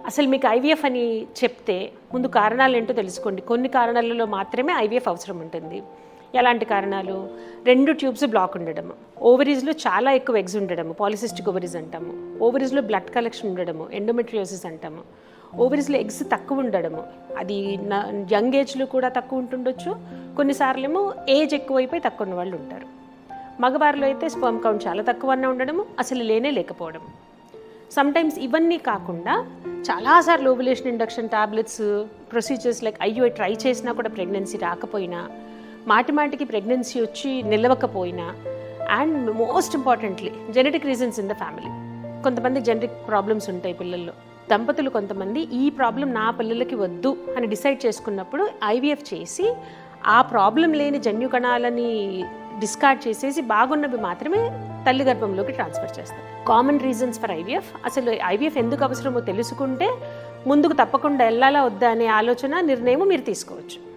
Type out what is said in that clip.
అసలు మీకు ఐవీఎఫ్ అని చెప్తే ముందు కారణాలు ఏంటో తెలుసుకోండి. కొన్ని కారణాలలో మాత్రమే ఐవీఎఫ్ అవసరం ఉంటుంది. ఎలాంటి కారణాలు? 2 ట్యూబ్స్ బ్లాక్ ఉండడము, ఓవరీస్లో చాలా ఎక్కువ ఎగ్స్ ఉండడము, పాలిసిస్టిక్ ఓవరీస్ అంటాము, ఓవరీస్లో బ్లడ్ కలెక్షన్ ఉండడము, ఎండోమెట్రియోసిస్ అంటాము, ఓవరీస్లో ఎగ్స్ తక్కువ ఉండడము, అది యంగ్ ఏజ్లో కూడా తక్కువ ఉంటుండొచ్చు, కొన్నిసార్లు ఏజ్ ఎక్కువైపోయి తక్కువ ఉన్న వాళ్ళు ఉంటారు. మగవారిలో అయితే స్పర్మ్ కౌంట్ చాలా తక్కువ ఉండడము, అసలు లేకపోవడం. సమ్టైమ్స్ ఇవన్నీ కాకుండా చాలాసార్లు ovulation induction tablets procedures like IUI try చేసినా కూడా ప్రెగ్నెన్సీ రాకపోయినా, మాటికి ప్రెగ్నెన్సీ వచ్చి నిలవకపోయినా, and most importantly genetic reasons in the family. కొంతమంది జెనెటిక్ ప్రాబ్లమ్స్ ఉంటాయి పిల్లల్లో. దంపతులు కొంతమంది ఈ ప్రాబ్లం నా పిల్లలకి వద్దు అని డిసైడ్ చేసుకున్నప్పుడు ఐవీఎఫ్ చేసి ఆ ప్రాబ్లం లేని జన్యు కణాలని డిస్కార్డ్ చేసేసి బాగున్నవి మాత్రమే తల్లి గర్భంలోకి ట్రాన్స్ఫర్ చేస్తారు. Common reasons for IVF. అసలు ఐవీఎఫ్ ఎందుకు అవసరమో తెలుసుకుంటే ముందుకు తప్పకుండా వెళ్ళాలా వద్దా అనే నిర్ణయం మీరు తీసుకోవచ్చు.